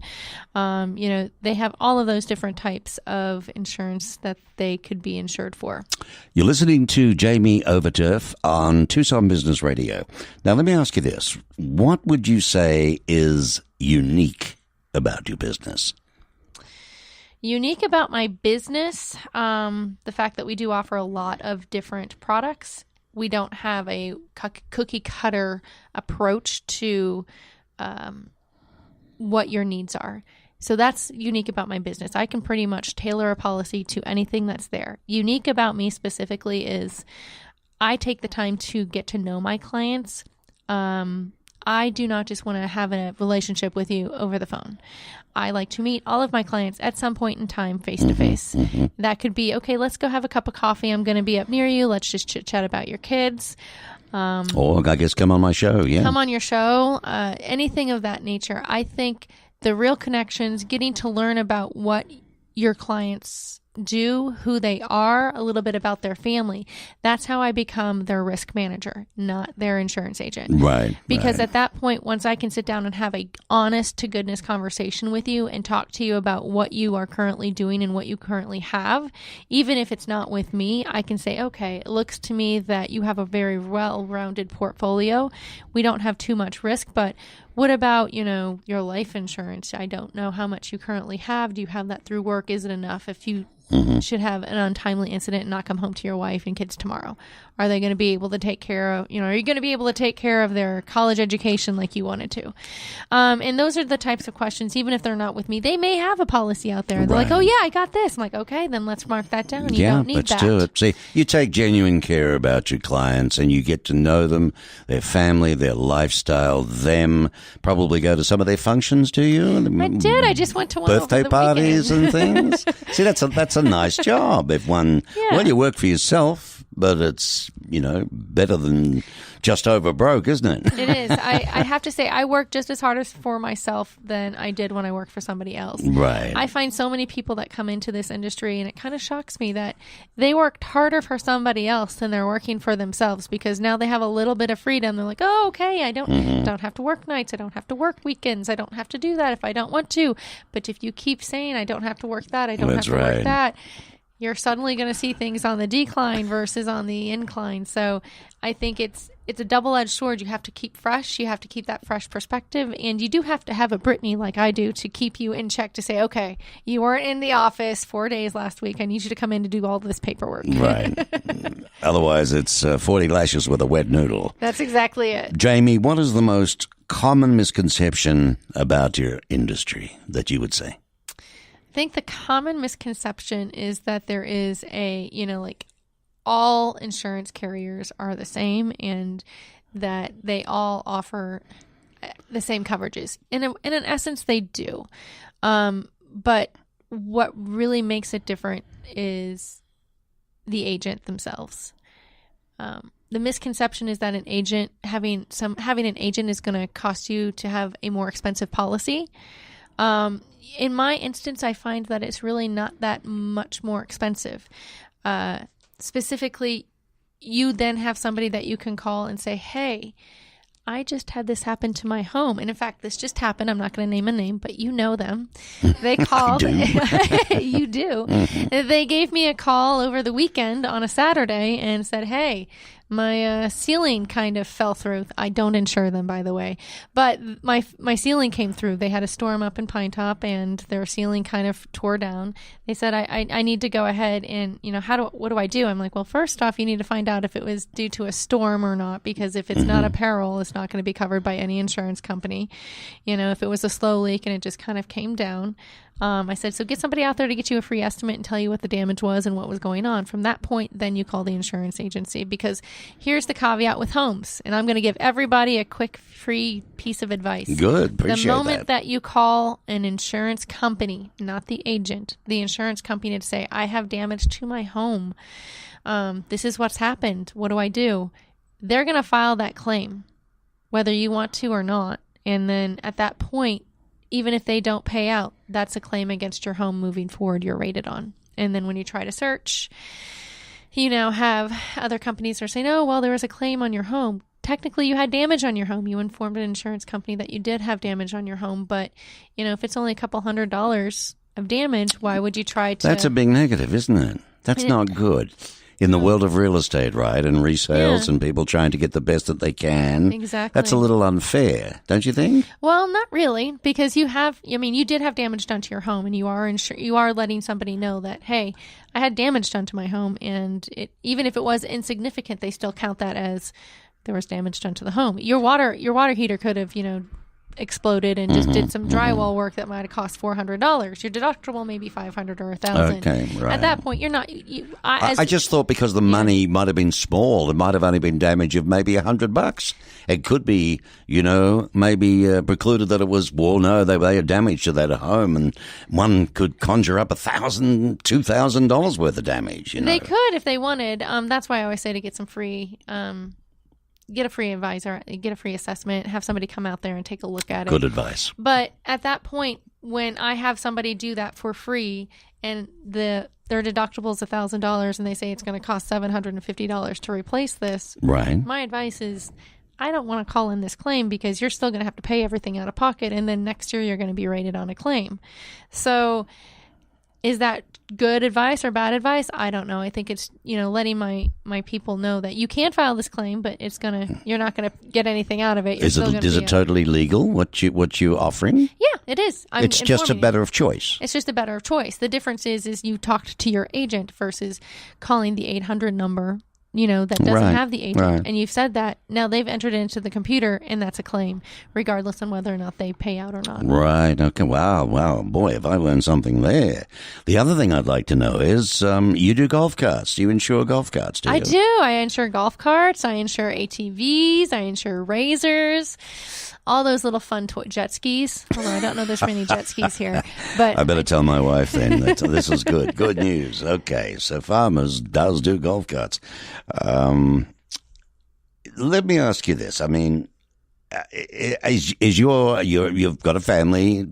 They have all of those different types of insurance that they could be insured for. You're listening to Jaime Overturf on Tucson Business Radio. Now, let me ask you this. What would you say is unique about your business? Unique about my business, the fact that we do offer a lot of different products. We don't have a cookie cutter approach to what your needs are. So that's unique about my business. I can pretty much tailor a policy to anything that's there. Unique about me specifically is I take the time to get to know my clients. I do not just want to have a relationship with you over the phone. I like to meet all of my clients at some point in time face to face. That could be, okay, let's go have a cup of coffee. I'm going to be up near you. Let's just chit chat about your kids. Or I guess come on my show. Yeah. Come on your show. Anything of that nature. I think the real connections, getting to learn about what your clients do, who they are, a little bit about their family. That's how I become their risk manager, not their insurance agent. Right. Because at that point, once I can sit down and have a honest to goodness conversation with you and talk to you about what you are currently doing and what you currently have, even if it's not with me, I can say, okay, it looks to me that you have a very well-rounded portfolio. We don't have too much risk, but what about, your life insurance? I don't know how much you currently have. Do you have that through work? Is it enough if you should have an untimely incident and not come home to your wife and kids tomorrow? Are they going to be able to take care of, are you going to be able to take care of their college education like you wanted to? And those are the types of questions, even if they're not with me, they may have a policy out there. They're like, oh yeah, I got this. I'm like, okay, then let's mark that down. You don't need that. Do it. See, you take genuine care about your clients and you get to know them, their family, their lifestyle, them, probably go to some of their functions, do you? I did. I just went to one birthday over the parties weekend. And things. See, that's a nice job. If one, you work for yourself, but it's, better than just over broke, isn't it? It is. I have to say, I work just as hard as for myself than I did when I worked for somebody else. Right. I find so many people that come into this industry, and it kind of shocks me that they worked harder for somebody else than they're working for themselves, because now they have a little bit of freedom. They're like, oh, okay, I don't have to work nights. I don't have to work weekends. I don't have to do that if I don't want to. But if you keep saying, I don't have to work that, I don't have to work that, you're suddenly going to see things on the decline versus on the incline. So I think it's a double-edged sword. You have to keep fresh. You have to keep that fresh perspective. And you do have to have a Brittany like I do to keep you in check, to say, okay, you weren't in the office 4 days last week. I need you to come in to do all this paperwork. Right. Otherwise, it's 40 lashes with a wet noodle. That's exactly it. Jaime, what is the most common misconception about your industry that you would say? I think the common misconception is that there is all insurance carriers are the same and that they all offer the same coverages. In essence, they do. But what really makes it different is the agent themselves. The misconception is that having an agent is going to cost you to have a more expensive policy. In my instance, I find that it's really not that much more expensive. Specifically, you then have somebody that you can call and say, hey, I just had this happen to my home. And in fact, this just happened. I'm not going to name a name, but you know them. They called. You do. They gave me a call over the weekend on a Saturday and said, hey, My ceiling kind of fell through. I don't insure them, by the way. But my ceiling came through. They had a storm up in Pine Top, and their ceiling kind of tore down. They said, I need to go ahead and, what do I do? I'm like, well, first off, you need to find out if it was due to a storm or not, because if it's not a peril, it's not going to be covered by any insurance company. If it was a slow leak and it just kind of came down. I said, so get somebody out there to get you a free estimate and tell you what the damage was and what was going on. From that point, then you call the insurance agency, because here's the caveat with homes. And I'm going to give everybody a quick free piece of advice. Good. Appreciate the moment that you call an insurance company, not the agent, the insurance company, to say, I have damage to my home. This is what's happened. What do I do? They're going to file that claim, whether you want to or not. And then at that point, even if they don't pay out, that's a claim against your home moving forward you're rated on. And then when you try to search, you now have other companies are saying, oh, well, there was a claim on your home. Technically, you had damage on your home. You informed an insurance company that you did have damage on your home. But, if it's only a couple $100 of damage, why would you try to... That's a big negative, isn't it? That's not good. In the world of real estate, right? And resales and people trying to get the best that they can. Exactly. That's a little unfair, don't you think? Well, not really, because you did have damage done to your home, and you are letting somebody know that, hey, I had damage done to my home, and even if it was insignificant, they still count that as there was damage done to the home. Your water heater could have, exploded and just did some drywall work that might have cost $400. Your deductible may be $500 or $1,000. Okay, right. At that point, you're not. I just thought because the money might have been small, it might have only been damage of maybe $100. It could be, maybe precluded that it was. Well, no, they had damage to that home, and one could conjure up $1,000, $2,000 worth of damage. They could if they wanted. That's why I always say to get some free. Get a free advisor, get a free assessment, have somebody come out there and take a look at it. Good advice. But at that point, when I have somebody do that for free and their deductible is $1,000 and they say it's going to cost $750 to replace this, right? My advice is I don't want to call in this claim because you're still going to have to pay everything out of pocket, and then next year you're going to be rated on a claim. So is that good advice or bad advice? I don't know. I think it's, letting my people know that you can file this claim, but you're not going to get anything out of it. Is it totally legal what you're offering? Yeah, it is. It's just a matter of choice. It's just a matter of choice. The difference is you talked to your agent versus calling the 800 number. That doesn't have the agent. Right. And you've said that. Now they've entered it into the computer, and that's a claim, regardless on whether or not they pay out or not. Right. Okay. Wow. Boy, have I learned something there. The other thing I'd like to know is you do golf carts. Do you insure golf carts, do you? I do. I insure golf carts. I insure ATVs. I insure razors. All those little fun jet skis. Although I don't know there's many jet skis here. But I better tell my wife then that this is good. Good news. Okay, so Farmers does do golf carts. Let me ask you this. I mean, you've got a family,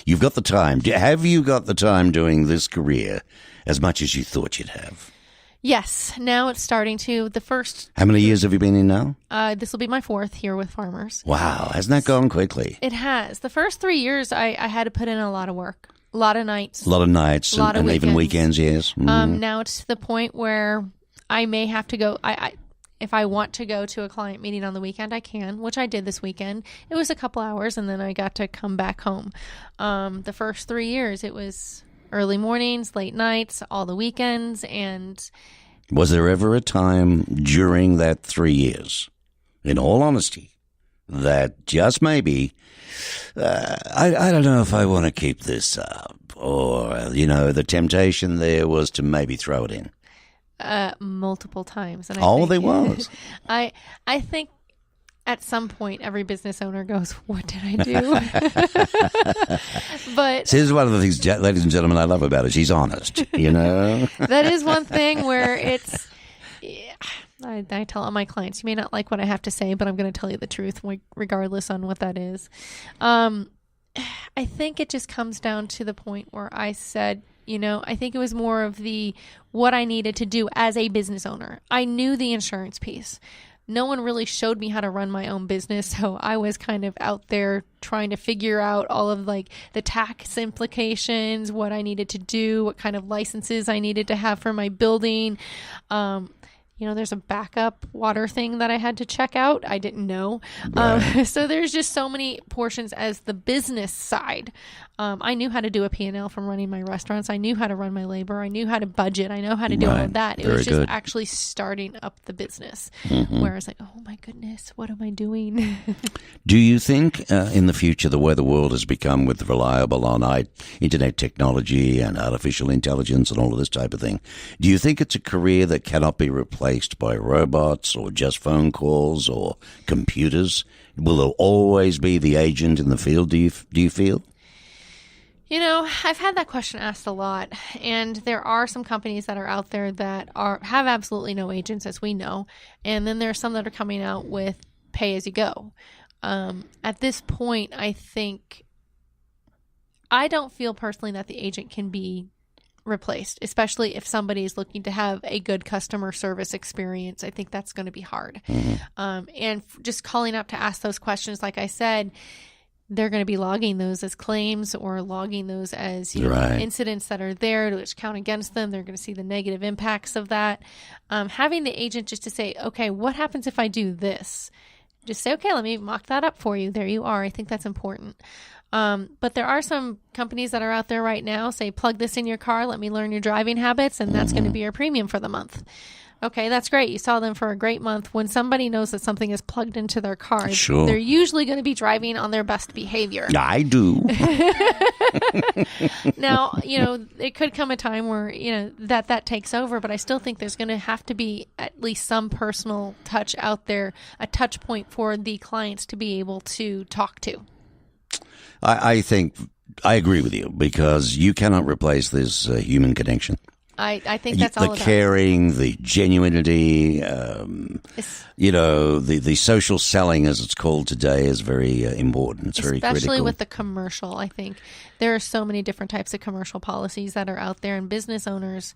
you've got the time. Have you got the time doing this career as much as you thought you'd have? Yes. Now it's starting to. How many years have you been in now? This will be my 4th here with Farmers. Wow. Hasn't that gone quickly? It has. The first 3 years, I had to put in a lot of work. A lot of nights. And even weekends, yes. Now it's to the point where I may have to go. If I want to go to a client meeting on the weekend, I can, which I did this weekend. It was a couple hours, and then I got to come back home. The first 3 years, it was early mornings, late nights, all the weekends. And was there ever a time during that 3 years, in all honesty, that just maybe, I don't know if I want to keep this up, or, the temptation there was to maybe throw it in? Multiple times. And there was. I think at some point every business owner goes, what did I do? But see, this is one of the things, ladies and gentlemen, I love about it. She's honest, That is one thing where it's, I tell all my clients, you may not like what I have to say, but I'm going to tell you the truth regardless on what that is. I think it just comes down to the point where I said, I think it was more of what I needed to do as a business owner. I knew the insurance piece. No one really showed me how to run my own business, so I was kind of out there trying to figure out all of the tax implications, what I needed to do, what kind of licenses I needed to have for my building. there's a backup water thing that I had to check out. I didn't know. Right. So there's just so many portions as the business side. I knew how to do a P&L from running my restaurants. I knew how to run my labor. I knew how to budget. I know how to do all of that. It was just actually starting up the business where I was like, oh my goodness, what am I doing? Do you think in the future, the way the world has become with reliable on internet technology and artificial intelligence and all of this type of thing, do you think it's a career that cannot be replaced by robots or just phone calls or computers? Will there always be the agent in the field, do you feel? I've had that question asked a lot, and there are some companies that are out there that have absolutely no agents, as we know, and then there are some that are coming out with pay as you go. At this point, I don't feel personally that the agent can be replaced, especially if somebody is looking to have a good customer service experience. I think that's going to be hard. And just calling up to ask those questions, like I said, they're going to be logging those as claims or logging those as incidents that are there to count against them. They're going to see the negative impacts of that. Having the agent just to say, okay, what happens if I do this? Just say, okay, let me mock that up for you. There you are. I think that's important. But there are some companies that are out there right now, say, plug this in your car, let me learn your driving habits, and that's going to be your premium for the month. Okay, that's great. You saw them for a great month. When somebody knows that something is plugged into their car, they're usually going to be driving on their best behavior. I do. Now, it could come a time where, that takes over, but I still think there's going to have to be at least some personal touch out there, a touch point for the clients to be able to talk to. I think I agree with you because you cannot replace this human connection. I think that's all about the caring, the genuinity, the social selling, as it's called today, is very important. It's very critical. Especially with the commercial, I think. There are so many different types of commercial policies that are out there, and business owners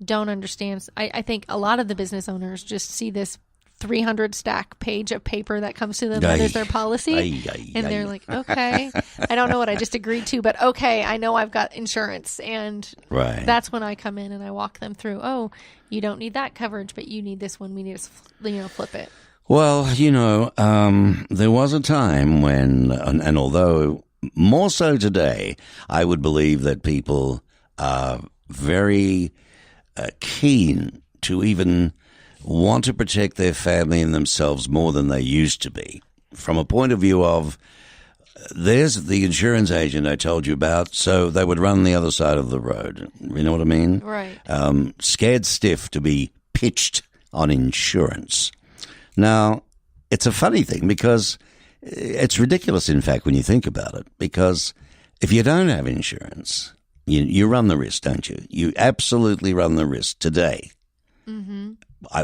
don't understand. I think a lot of the business owners just see this 300 stack page of paper that comes to them that is their policy. And they're like, okay, I don't know what I just agreed to, but okay, I know I've got insurance. And that's when I come in and I walk them through, oh, you don't need that coverage, but you need this one. We need to flip it. Well, there was a time when, and although more so today, I would believe that people are very keen to even want to protect their family and themselves more than they used to be. From a point of view of, there's the insurance agent I told you about, so they would run the other side of the road. You know what I mean? Right. Scared stiff to be pitched on insurance. Now, it's a funny thing because it's ridiculous, in fact, when you think about it, because if you don't have insurance, you run the risk, don't you? You absolutely run the risk today. Mm-hmm.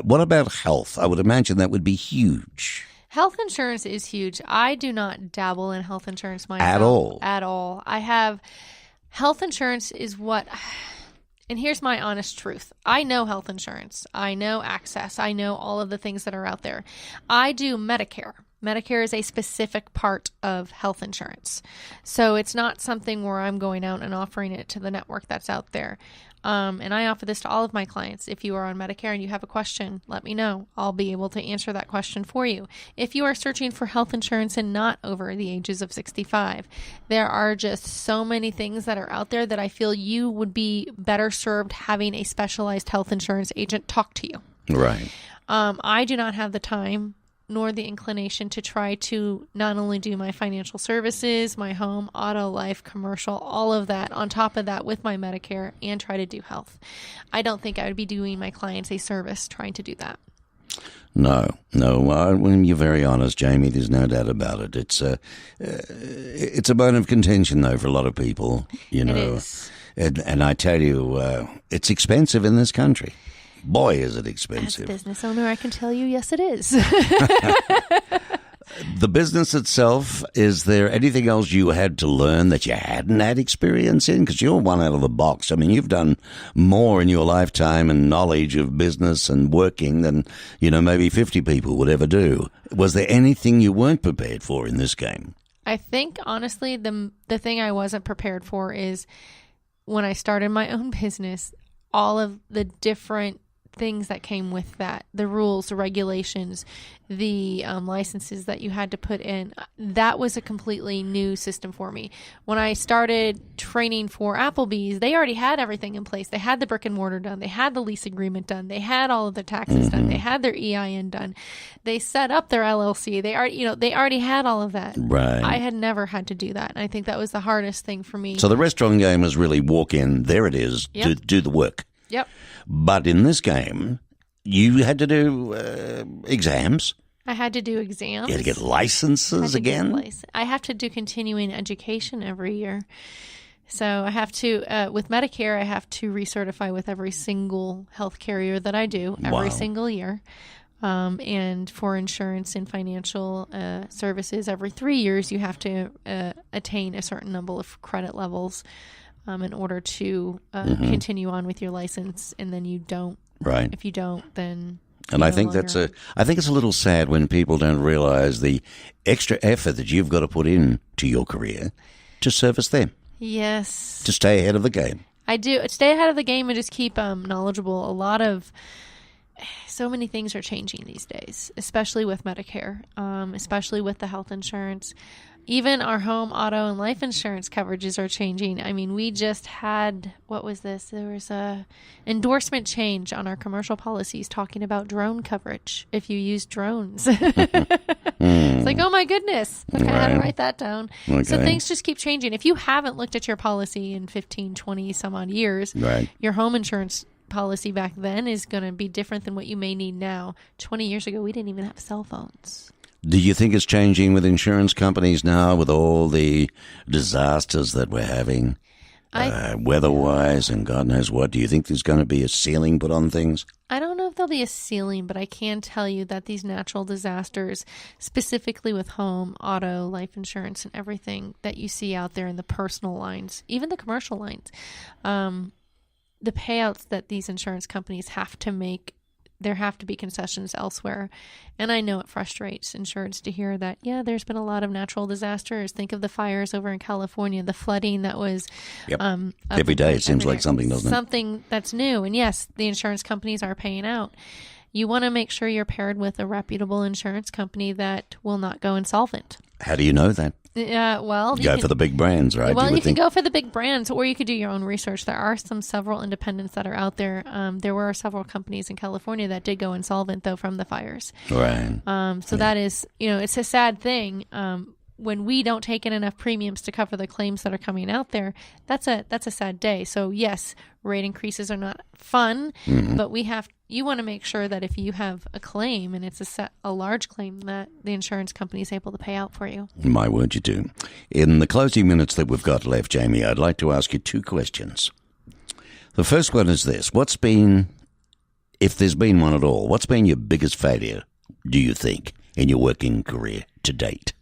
What about health? I would imagine that would be huge. Health insurance is huge. I do not dabble in health insurance myself. At all. I have health insurance is what, and here's my honest truth. I know health insurance. I know access. I know all of the things that are out there. I do Medicare. Medicare is a specific part of health insurance. So it's not something where I'm going out and offering it to the network that's out there. And I offer this to all of my clients. If you are on Medicare and you have a question, let me know. I'll be able to answer that question for you. If you are searching for health insurance and not over the ages of 65, there are just so many things that are out there that I feel you would be better served having a specialized health insurance agent talk to you. Right. I do not have the time nor the inclination to try to not only do my financial services, my home, auto, life, commercial, all of that on top of that with my Medicare and try to do health. I don't think I would be doing my clients a service trying to do that. No. When you're very honest, Jamie, there's no doubt about it. It's a bone of contention, though, for a lot of people. It is. And I tell you, it's expensive in this country. Boy, is it expensive. As a business owner, I can tell you, yes, it is. The business itself, is there anything else you had to learn that you hadn't had experience in? Because you're one out of the box. I mean, you've done more in your lifetime and knowledge of business and working than, maybe 50 people would ever do. Was there anything you weren't prepared for in this game? I think, honestly, the thing I wasn't prepared for is when I started my own business, all of the different things that came with that, the rules, the regulations, the licenses that you had to put in. That was a completely new system for me. When I started training for Applebee's, they already had everything in place. They had the brick and mortar done. They had the lease agreement done. They had all of their taxes done. They had their EIN done. They set up their LLC. They already had all of that. Right. I had never had to do that. And I think that was the hardest thing for me. So the restaurant game is really walk in, there it is, do the work. Yep. But in this game, you had to do exams. I had to do exams. You had to get licenses again? I have to do continuing education every year. So I have to, with Medicare, I have to recertify with every single health carrier that I do every single year. And for insurance and financial services, every 3 years, you have to attain a certain number of credit levels in order to continue on with your license. And then you don't. Right. If you don't, then... And I think it's a little sad when people don't realize the extra effort that you've got to put in to your career to service them. Yes. To stay ahead of the game. I do. Stay ahead of the game and just keep knowledgeable. So many things are changing these days, especially with Medicare, especially with the health insurance. Even our home, auto, and life insurance coverages are changing. I mean, we just had, what was this? There was a endorsement change on our commercial policies talking about drone coverage if you use drones. It's like, oh my goodness. Okay, I had to write that down. Okay. So things just keep changing. If you haven't looked at your policy in 15, 20 some odd years, your home insurance policy back then is going to be different than what you may need now. 20 years ago, we didn't even have cell phones. Do you think it's changing with insurance companies now with all the disasters that we're having, weather-wise and God knows what? Do you think there's going to be a ceiling put on things? I don't know if there'll be a ceiling, but I can tell you that these natural disasters, specifically with home, auto, life insurance, and everything that you see out there in the personal lines, even the commercial lines, the payouts that these insurance companies have to make, there have to be concessions elsewhere. And I know it frustrates insureds to hear that, there's been a lot of natural disasters. Think of the fires over in California, the flooding that was... every day it seems like something, doesn't it? Something that's new. And yes, the insurance companies are paying out. You want to make sure you're paired with a reputable insurance company that will not go insolvent. How do you know that? Well, you go for the big brands, right? Well, you can go for the big brands, or you could do your own research. There are several independents that are out there. There were several companies in California that did go insolvent, though, from the fires. Right. That is, it's a sad thing. When we don't take in enough premiums to cover the claims that are coming out there, that's a sad day. So yes, rate increases are not fun, but you want to make sure that if you have a claim and it's a large claim, that the insurance company is able to pay out for you. My word, you do. In the closing minutes that we've got left, Jaime, I'd like to ask you two questions. The first one is this: if there's been one at all, what's been your biggest failure, do you think, in your working career to date?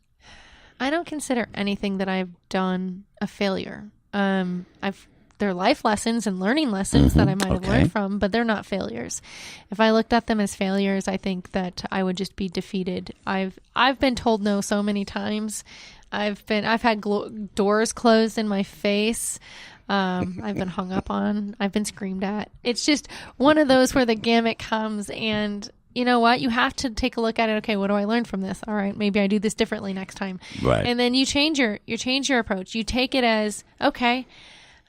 I don't consider anything that I've done a failure. They're life lessons and learning lessons that I might have learned from, but they're not failures. If I looked at them as failures, I think that I would just be defeated. I've been told no so many times. I've had doors closed in my face. I've been hung up on. I've been screamed at. It's just one of those where the gamut comes, and you know what? You have to take a look at it. Okay, what do I learn from this? All right, maybe I do this differently next time. Right. And then you change your approach. You take it as, okay,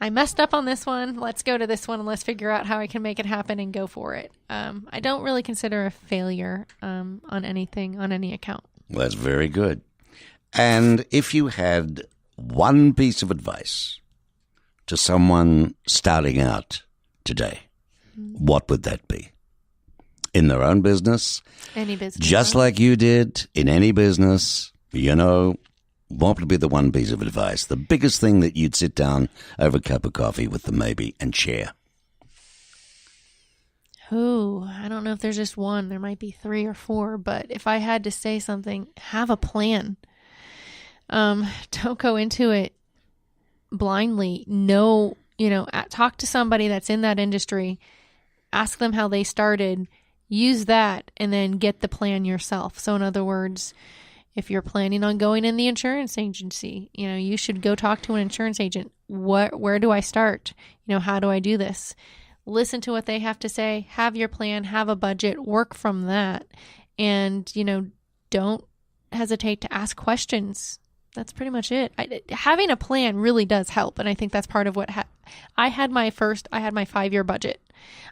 I messed up on this one. Let's go to this one and let's figure out how I can make it happen and go for it. I don't really consider a failure on anything, on any account. Well, that's very good. And if you had one piece of advice to someone starting out today, what would that be? In their own business? Any business. Just like you did in any business, what would be the one piece of advice? The biggest thing that you'd sit down over a cup of coffee with them maybe and share? I don't know if there's just one. There might be 3 or 4. But if I had to say something, have a plan. Don't go into it blindly. Talk to somebody that's in that industry. Ask them how they started. Use that and then get the plan yourself. So in other words, if you're planning on going in the insurance agency, you should go talk to an insurance agent. Where do I start? How do I do this? listen to what they have to say, have your plan, have a budget, work from that. And, don't hesitate to ask questions. That's pretty much it. Having a plan really does help. And I think that's part of what I had my 5-year budget.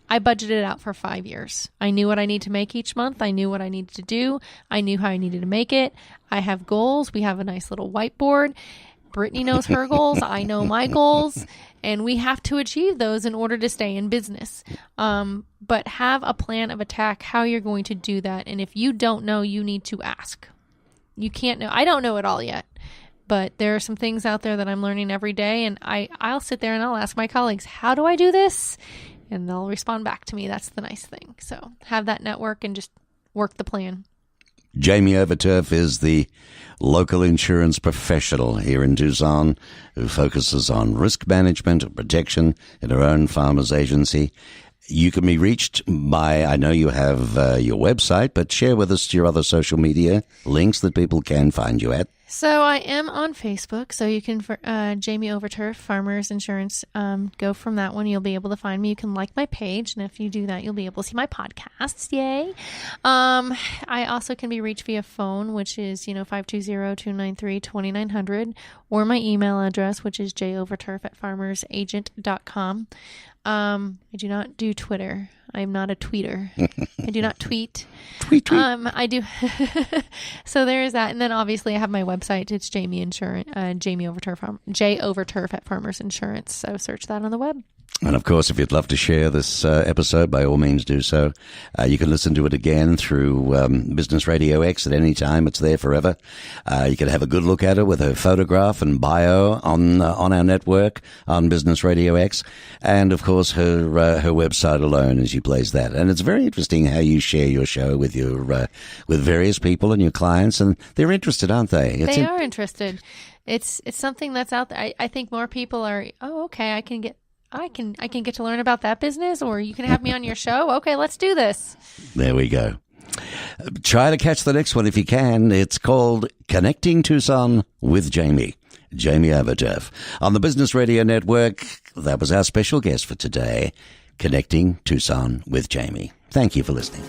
I budgeted it out for 5 years. I knew what I need to make each month. I knew what I needed to do. I knew how I needed to make it. I have goals. We have a nice little whiteboard. Brittany knows her goals. I know my goals. And we have to achieve those in order to stay in business. But have a plan of attack, how you're going to do that. And if you don't know, you need to ask. You can't know. I don't know it all yet. But there are some things out there that I'm learning every day. And I'll sit there and I'll ask my colleagues, how do I do this? And they'll respond back to me. That's the nice thing. So have that network and just work the plan. Jaime Overturf is the local insurance professional here in Tucson who focuses on risk management and protection in her own farmers agency. You can be reached by, I know you have your website, but share with us your other social media links that people can find you at. So I am on Facebook, so you can, Jaime Overturf, Farmers Insurance, go from that one. You'll be able to find me. You can like my page, and if you do that, you'll be able to see my podcasts. Yay. I also can be reached via phone, which is, 520-293-2900, or my email address, which is joverturf@farmersagent.com. I do not do Twitter. I'm not a tweeter. I do not tweet. Tweet. I do. So there is that. And then obviously I have my website. It's Jaime Overturf, J Overturf at Farmers Insurance. So search that on the web. And of course, if you'd love to share this episode, by all means do so. You can listen to it again through Business Radio X at any time. It's there forever. You can have a good look at it with her photograph and bio on our network on Business Radio X, and of course her website alone as you plays that. And it's very interesting how you share your show with your with various people and your clients, and they're interested, aren't they? They are interested. It's something that's out there. I think more people are. Oh, okay. I can get to learn about that business, or you can have me on your show. Okay, let's do this. There we go. Try to catch the next one if you can. It's called Connecting Tucson with Jaime Overturf on the Business Radio Network. That was our special guest for today, Connecting Tucson with Jaime. Thank you for listening.